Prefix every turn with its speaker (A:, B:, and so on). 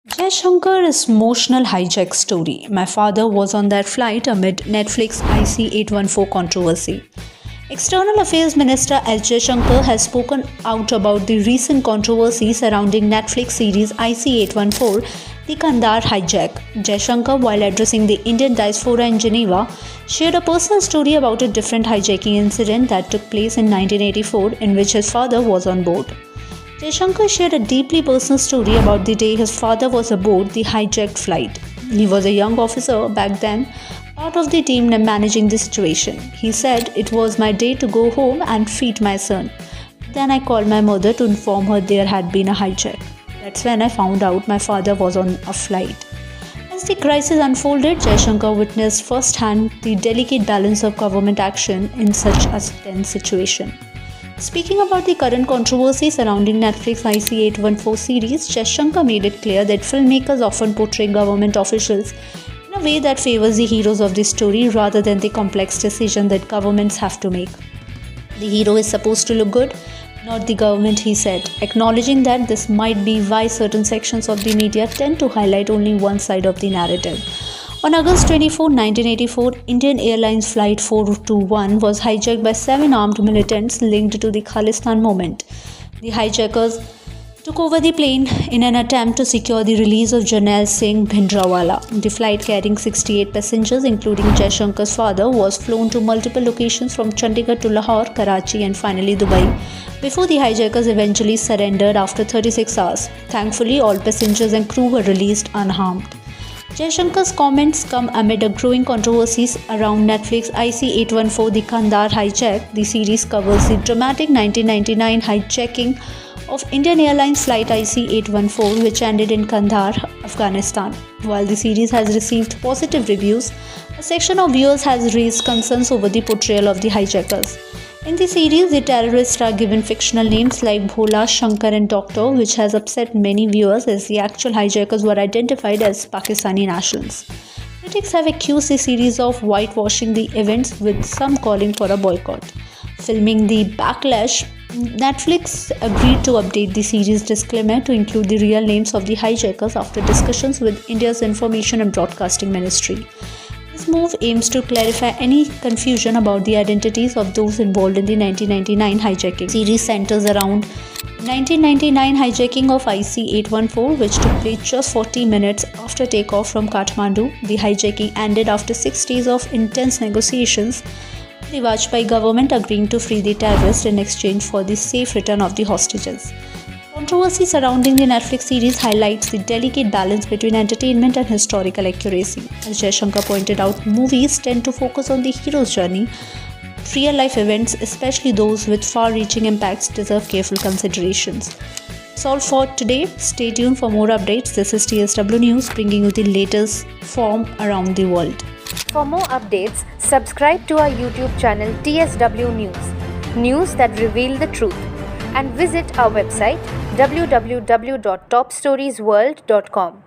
A: Jaishankar's emotional hijack story. My father was on that flight amid Netflix IC 814 controversy. External Affairs Minister S. Jaishankar has spoken out about the recent controversy surrounding Netflix series IC 814, the Kandahar Hijack. Jaishankar, while addressing the Indian diaspora in Geneva, shared a personal story about a different hijacking incident that took place in 1984 in which his father was on board. Jaishankar shared a deeply personal story about the day his father was aboard the hijacked flight. He was a young officer back then, part of the team managing the situation. He said, "It was my day to go home and feed my son. Then I called my mother to inform her there had been a hijack. That's when I found out my father was on a flight." As the crisis unfolded, Jaishankar witnessed firsthand the delicate balance of government action in such a tense situation. Speaking about the current controversy surrounding Netflix IC 814 series, Jaishankar made it clear that filmmakers often portray government officials in a way that favors the heroes of the story rather than the complex decision that governments have to make. The hero is supposed to look good, not the government, he said, acknowledging that this might be why certain sections of the media tend to highlight only one side of the narrative. On August 24, 1984, Indian Airlines Flight 421 was hijacked by 7 armed militants linked to the Khalistan movement. The hijackers took over the plane in an attempt to secure the release of Jarnail Singh Bhindranwala. The flight carrying 68 passengers, including Jaishankar's father, was flown to multiple locations from Chandigarh to Lahore, Karachi and finally Dubai, before the hijackers eventually surrendered after 36 hours. Thankfully, all passengers and crew were released unharmed. Jaishankar's comments come amid a growing controversies around Netflix IC 814 The Kandahar Hijack. The series covers the dramatic 1999 hijacking of Indian Airlines Flight IC 814, which ended in Kandahar, Afghanistan. While the series has received positive reviews, a section of viewers has raised concerns over the portrayal of the hijackers. In the series, the terrorists are given fictional names like Bhola, Shankar and Doctor, which has upset many viewers as the actual hijackers were identified as Pakistani nationals. Critics have accused the series of whitewashing the events, with some calling for a boycott. Filming the backlash, Netflix agreed to update the series disclaimer to include the real names of the hijackers after discussions with India's Information and Broadcasting Ministry. This move aims to clarify any confusion about the identities of those involved in the 1999 hijacking. The series centers around 1999 hijacking of IC 814, which took place just 40 minutes after takeoff from Kathmandu. The hijacking ended after 6 days of intense negotiations, the Vajpayee government agreeing to free the terrorists in exchange for the safe return of the hostages. Controversy surrounding the Netflix series highlights the delicate balance between entertainment and historical accuracy. As Jaishankar pointed out, movies tend to focus on the hero's journey. Real-life events, especially those with far-reaching impacts, deserve careful considerations. That's all for today. Stay tuned for more updates. This is TSW News, bringing you the latest from around the world.
B: For more updates, subscribe to our YouTube channel TSW News, news that reveal the truth, and visit our website www.topstoriesworld.com.